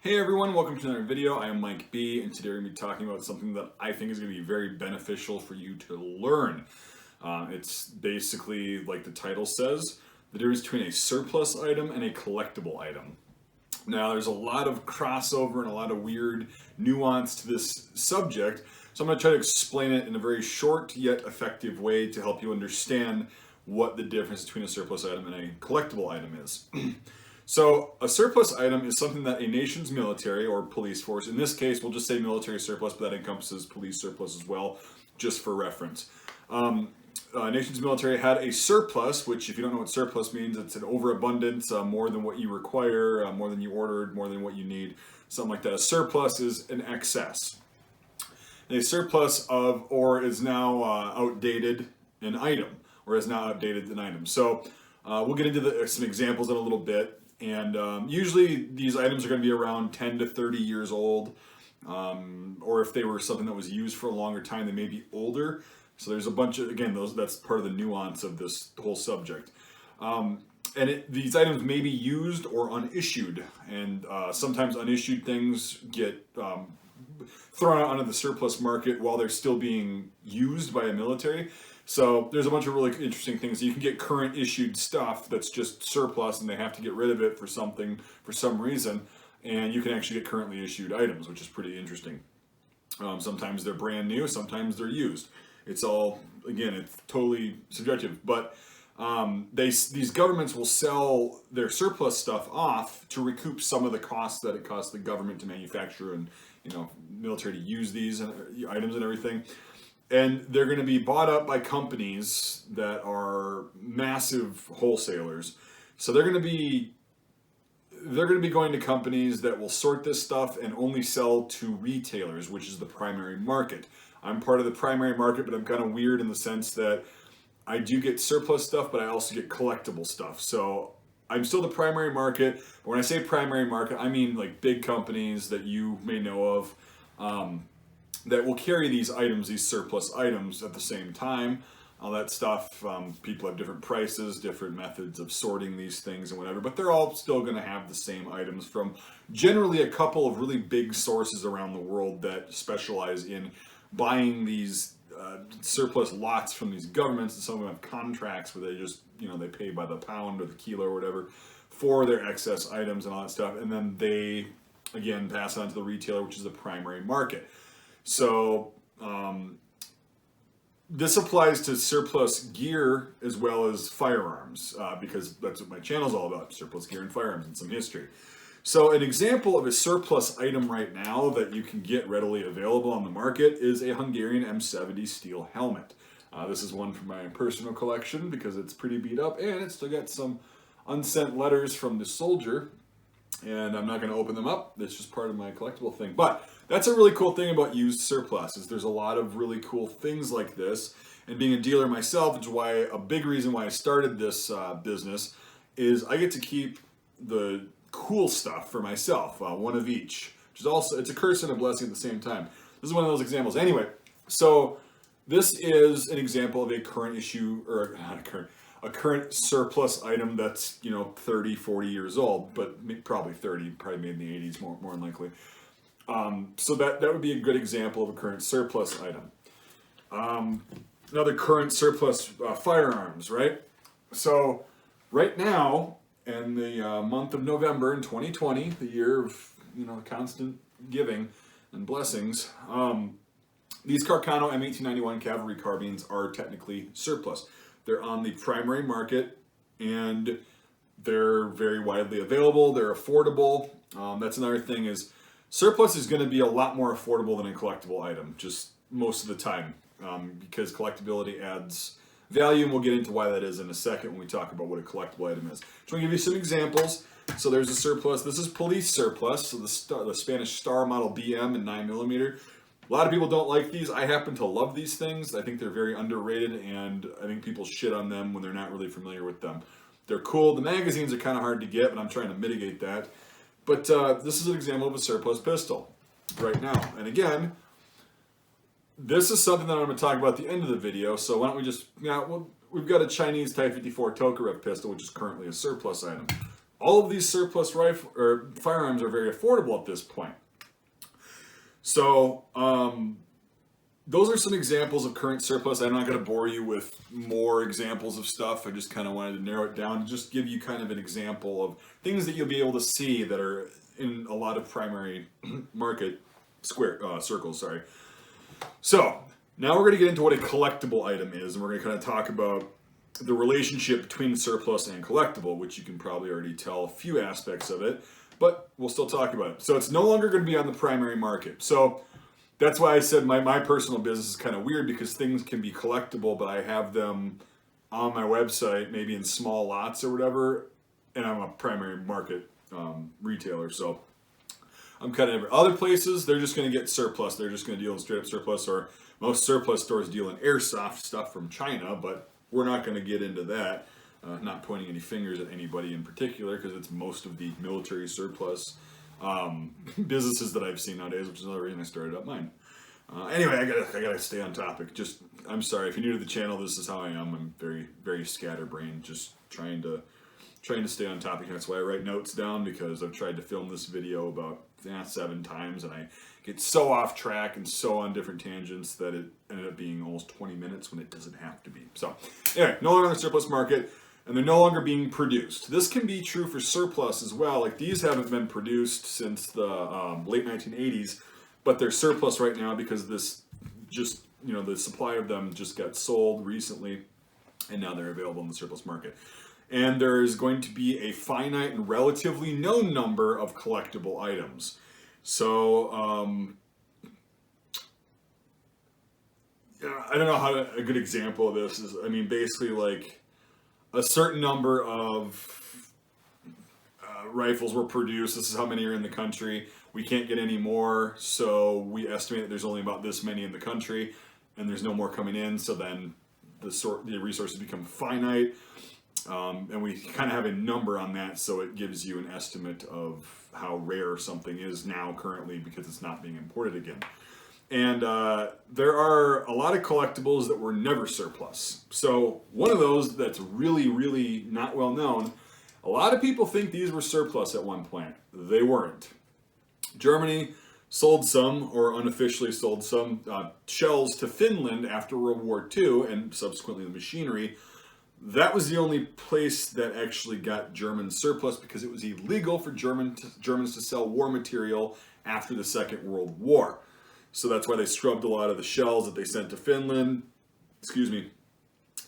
Hey everyone, welcome to another video. I am Mike B, and today we're going to be talking about something that I think is going to be very beneficial for you to learn. It's basically, like the title says, the difference between a surplus item and a collectible item. Now, there's a lot of crossover and a lot of weird nuance to this subject, so I'm going to try to explain it in a very short yet effective way to help you understand what the difference between a surplus item and a collectible item is. So a surplus item is something that a nation's military or police force, in this case we'll just say military surplus, but that encompasses police surplus as well, just for reference. A nation's military had a surplus, which if you don't know what surplus means, it's an overabundance, more than what you require, more than you ordered, more than what you need, something like that. A surplus is an excess. A surplus of or is now outdated an item, or is now outdated an item. So we'll get into some examples in a little bit. And usually these items are going to be around 10 to 30 years old, or if they were something that was used for a longer time, they may be older. So there's a bunch of, again, that's part of the nuance of this whole subject. These items may be used or unissued, and sometimes unissued things get thrown out onto the surplus market while they're still being used by a military. So there's a bunch of really interesting things. You can get current issued stuff that's just surplus and they have to get rid of it for something, for some reason, and you can actually get currently issued items, which is pretty interesting. Sometimes they're brand new, sometimes they're used. It's all, again, it's totally subjective, but these governments will sell their surplus stuff off to recoup some of the costs that it costs the government to manufacture and, military to use these items and everything. And they're going to be bought up by companies that are massive wholesalers. So they're going to be going to companies that will sort this stuff and only sell to retailers, which is the primary market. I'm part of the primary market, but I'm kind of weird in the sense that I do get surplus stuff, but I also get collectible stuff. So I'm still the primary market, but when I say primary market, I mean like big companies that you may know of, that will carry these items, these surplus items at the same time, all that stuff. People have different prices, different methods of sorting these things and whatever, but they're all still going to have the same items from generally a couple of really big sources around the world that specialize in buying these surplus lots from these governments, and some of them have contracts where they just, they pay by the pound or the kilo or whatever for their excess items and all that stuff, and then they, again, pass it on to the retailer, which is the primary market. So this applies to surplus gear as well as firearms, because that's what my channel is all about, surplus gear and firearms and some history. So an example of a surplus item right now that you can get readily available on the market is a Hungarian M70 steel helmet. This is one from my personal collection because it's pretty beat up and it's still got some unsent letters from the soldier. And I'm not going to open them up. That's just part of my collectible thing. But that's a really cool thing about used surplus, is there's a lot of really cool things like this. And being a dealer myself, which is why a big reason why I started this business, is I get to keep the cool stuff for myself, one of each, which is also, it's a curse and a blessing at the same time. This is one of those examples. Anyway, so this is an example of a current issue, or not a current surplus item that's 30, 40 years old, but probably 30, probably made in the 80s more than likely. So that would be a good example of a current surplus item. Another current surplus, firearms, right? So right now, in the month of November in 2020, the year of constant giving and blessings, these Carcano M1891 Cavalry Carbines are technically surplus. They're on the primary market, and they're very widely available. They're affordable. That's another thing, is surplus is going to be a lot more affordable than a collectible item, just most of the time, because collectability adds value, and we'll get into why that is in a second when we talk about what a collectible item is. So I'm going to give you some examples. So there's a surplus. This is police surplus, so the Spanish Star model BM in 9mm. A lot of people don't like these. I happen to love these things. I think they're very underrated, and I think people shit on them when they're not really familiar with them. They're cool. The magazines are kind of hard to get, but I'm trying to mitigate that. But this is an example of a surplus pistol right now. And again, this is something that I'm going to talk about at the end of the video. So why don't we just, we've got a Chinese Type 54 Tokarev pistol, which is currently a surplus item. all of these surplus firearms are very affordable at this point. So those are some examples of current surplus. I'm not going to bore you with more examples of stuff. I just kind of wanted to narrow it down and just give you kind of an example of things that you'll be able to see that are in a lot of primary market circles. Sorry. So now we're going to get into what a collectible item is, and we're going to kind of talk about the relationship between surplus and collectible, which you can probably already tell a few aspects of it, but we'll still talk about it. So it's no longer going to be on the primary market. So that's why I said my personal business is kind of weird, because things can be collectible, but I have them on my website, maybe in small lots or whatever, and I'm a primary market retailer. So I'm kind of other places, they're just going to get surplus. They're just going to deal in straight up surplus, or most surplus stores deal in airsoft stuff from China, but we're not going to get into that. Not pointing any fingers at anybody in particular, because it's most of the military surplus businesses that I've seen nowadays, which is another reason I started up mine. Anyway, I gotta stay on topic. I'm sorry if you're new to the channel. This is how I am. I'm very, very scatterbrained. Just trying to stay on topic. That's why I write notes down, because I've tried to film this video about 7 times, and I get so off track and so on different tangents that it ended up being almost 20 minutes when it doesn't have to be. So anyway, no longer on the surplus market, and they're no longer being produced. This can be true for surplus as well. Like, these haven't been produced since the late 1980s, but they're surplus right now because this just, the supply of them just got sold recently, and now they're available in the surplus market. And there is going to be a finite and relatively known number of collectible items. So, I don't know how a good example of this is. I mean, basically, like, a certain number of rifles were produced. This is how many are in the country. We can't get any more, so we estimate that there's only about this many in the country, and there's no more coming in. So then the resources become finite. And we kind of have a number on that, so it gives you an estimate of how rare something is now currently, because it's not being imported again. And there are a lot of collectibles that were never surplus. So one of those that's really, really not well known, a lot of people think these were surplus at one point. They weren't. Germany sold some, or unofficially sold some, shells to Finland after World War II, and subsequently the machinery. That was the only place that actually got German surplus, because it was illegal for Germans to sell war material after the Second World War. So that's why they scrubbed a lot of the shells that they sent to Finland,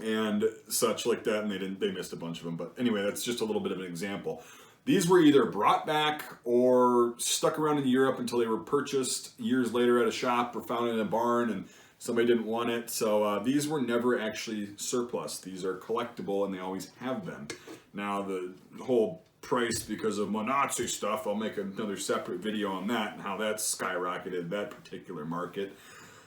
and such like that, and they missed a bunch of them. But anyway, that's just a little bit of an example. These were either brought back or stuck around in Europe until they were purchased years later at a shop or found in a barn, and somebody didn't want it. So these were never actually surplus. These are collectible, and they always have been. Now, the whole price because of Nazi stuff, I'll make another separate video on that and how that's skyrocketed, that particular market.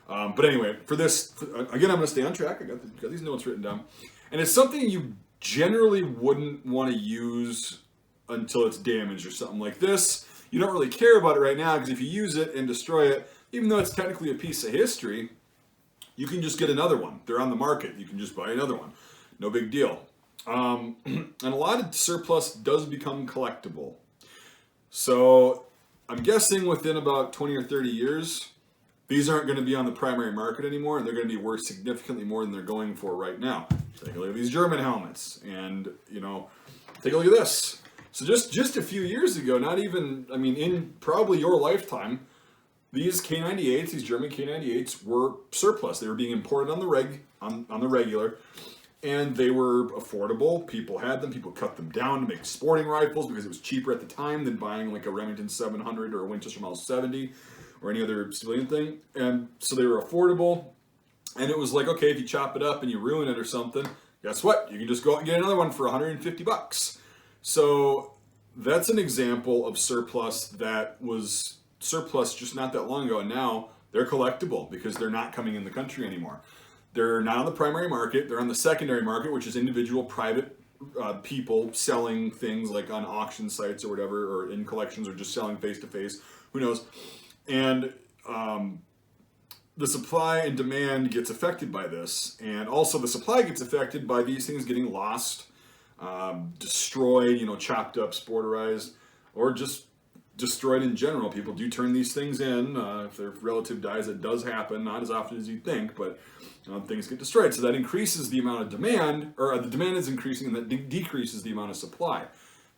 But anyway, for this, again, I'm going to stay on track. I got these notes written down. And it's something you generally wouldn't want to use until it's damaged or something like this. You don't really care about it right now, because if you use it and destroy it, even though it's technically a piece of history, you can just get another one. They're on the market. You can just buy another one. No big deal. And a lot of surplus does become collectible. So I'm guessing within about 20 or 30 years, these aren't going to be on the primary market anymore, and they're going to be worth significantly more than they're going for right now. Take a look at these German helmets, and, take a look at this. So just a few years ago, in probably your lifetime, these K98s, these German K98s, were surplus. They were being imported on the regular, and they were affordable. People had them. People cut them down to make sporting rifles because it was cheaper at the time than buying like a Remington 700 or a Winchester Model 70 or any other civilian thing. And so they were affordable, and it was like, okay, if you chop it up and you ruin it or something, guess what? You can just go out and get another one for $150. So that's an example of surplus that was surplus just not that long ago, and now they're collectible because they're not coming in the country anymore. They're not on the primary market. They're on the secondary market, which is individual private people selling things like on auction sites or whatever, or in collections, or just selling face to face. Who knows? And the supply and demand gets affected by this, and also the supply gets affected by these things getting lost destroyed, you know, chopped up, sporterized, or just destroyed in general. People do turn these things in. If their relative dies, it does happen, not as often as you think, but things get destroyed. So that increases the amount of demand, or the demand is increasing, and that decreases the amount of supply.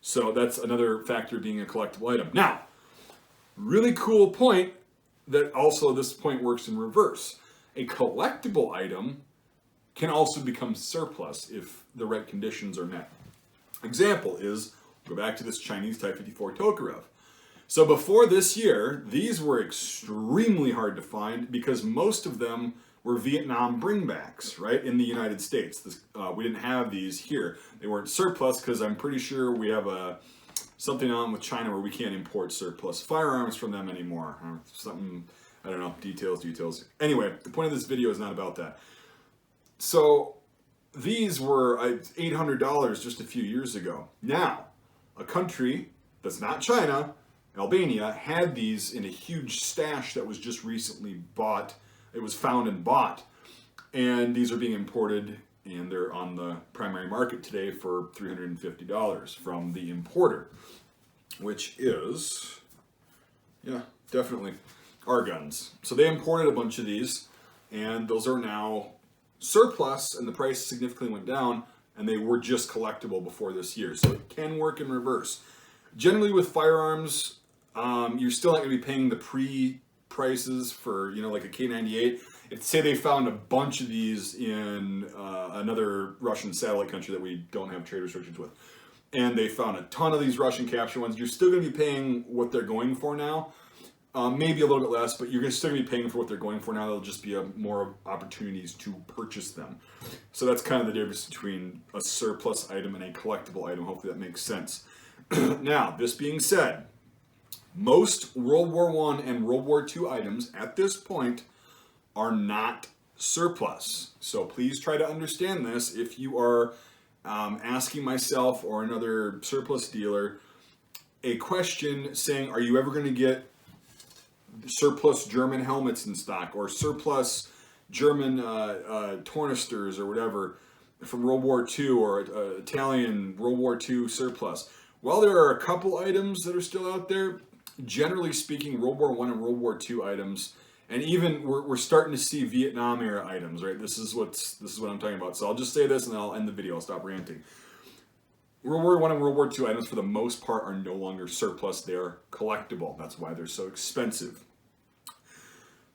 So that's another factor being a collectible item. Now, really cool point that also this point works in reverse. A collectible item can also become surplus if the right conditions are met. Example is, go back to this Chinese Type 54 Tokarev. So before this year, these were extremely hard to find because most of them were Vietnam bringbacks, right, in the United States. We didn't have these here. They weren't surplus because I'm pretty sure we have something on with China where we can't import surplus firearms from them anymore. Something, I don't know, details. Anyway, the point of this video is not about that. So these were $800 just a few years ago. Now, a country that's not China, Albania, had these in a huge stash that was just recently bought. It was found and bought. And these are being imported, and they're on the primary market today for $350 from the importer, which is, yeah, definitely our guns. So they imported a bunch of these, and those are now surplus, and the price significantly went down, and they were just collectible before this year. So it can work in reverse. Generally with firearms, you're still not going to be paying the pre-prices for, you know, like a K98. Say they found a bunch of these in another Russian satellite country that we don't have trade restrictions with, and they found a ton of these Russian capture ones. You're still going to be paying what they're going for now, maybe a little bit less, but you're still going to be paying for what they're going for now. There'll just be more opportunities to purchase them. So that's kind of the difference between a surplus item and a collectible item. Hopefully that makes sense. Now, this being said, most World War I and World War II items at this point are not surplus. So please try to understand this. If you are asking myself or another surplus dealer a question saying, are you ever going to get surplus German helmets in stock or surplus German tornisters or whatever from World War II or Italian World War II surplus? Well, there are a couple items that are still out there. Generally speaking, World War I and World War II items, and even we're starting to see Vietnam era items, right? This is what I'm talking about. So I'll just say this and then I'll end the video. I'll stop ranting. World War I and World War II items, for the most part, are no longer surplus. They're collectible. That's why they're so expensive.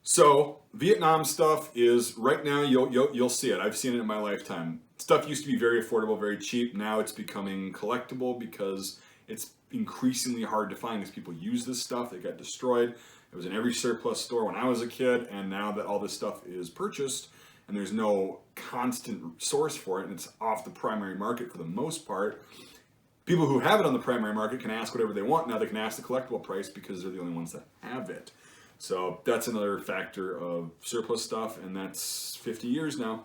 So Vietnam stuff is, right now, you'll see it. I've seen it in my lifetime. Stuff used to be very affordable, very cheap. Now it's becoming collectible because it's increasingly hard to find because people use this stuff. It got destroyed. It was in every surplus store when I was a kid, and now that all this stuff is purchased and there's no constant source for it, and it's off the primary market for the most part, people who have it on the primary market can ask whatever they want. Now they can ask the collectible price because they're the only ones that have it. So that's another factor of surplus stuff, and that's 50 years now.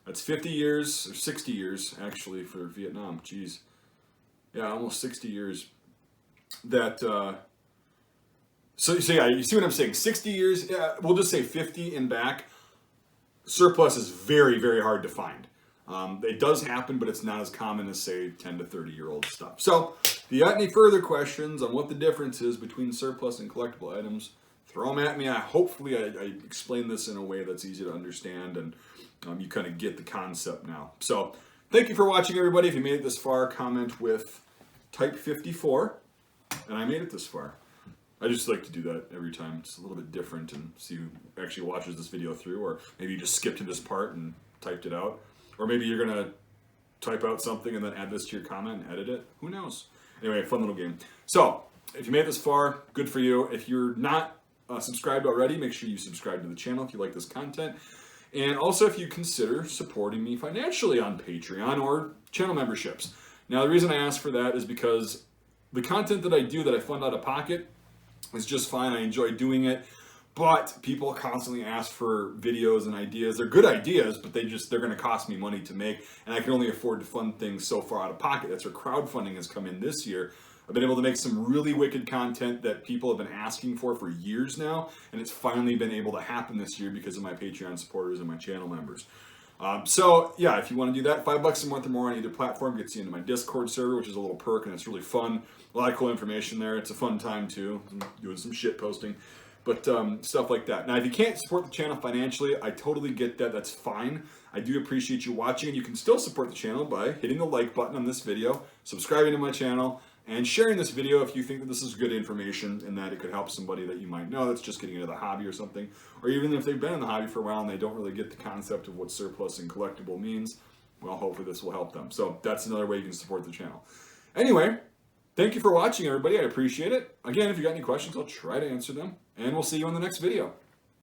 That's 50 years, or 60 years, actually, for Vietnam. Jeez. Yeah, almost 60 years. That, so yeah, you see what I'm saying? 60 years, yeah, we'll just say 50 and back. Surplus is very, very hard to find. It does happen, but it's not as common as, say, 10 to 30-year-old stuff. So, if you got any further questions on what the difference is between surplus and collectible items, throw them at me. Hopefully I explained this in a way that's easy to understand, and you kind of get the concept now. So, thank you for watching, everybody. If you made it this far, comment with Type 54, and I made it this far. I just like to do that every time. It's a little bit different and see who actually watches this video through, or maybe you just skipped to this part and typed it out. Or maybe you're going to type out something and then add this to your comment and edit it. Who knows? Anyway, fun little game. So, if you made it this far, good for you. If you're not subscribed already, make sure you subscribe to the channel if you like this content. And also if you consider supporting me financially on Patreon or channel memberships. Now, the reason I ask for that is because the content that I do that I fund out of pocket is just fine. I enjoy doing it. But people constantly ask for videos and ideas. They're good ideas, but they're going to cost me money to make. And I can only afford to fund things so far out of pocket. That's where crowdfunding has come in this year. I've been able to make some really wicked content that people have been asking for years now. And it's finally been able to happen this year because of my Patreon supporters and my channel members. So yeah, if you want to do that, $5 a month or more on either platform gets you into my Discord server, which is a little perk and it's really fun. A lot of cool information there. It's a fun time too, doing some shit posting, but stuff like that. Now, if you can't support the channel financially, I totally get that. That's fine. I do appreciate you watching, and you can still support the channel by hitting the like button on this video, subscribing to my channel, and sharing this video if you think that this is good information and that it could help somebody that you might know that's just getting into the hobby or something, or even if they've been in the hobby for a while and they don't really get the concept of what surplus and collectible means. Well, hopefully this will help them. So that's another way you can support the channel. Anyway, thank you for watching, everybody. I appreciate it. Again, if you got any questions, I'll try to answer them, and we'll see you in the next video.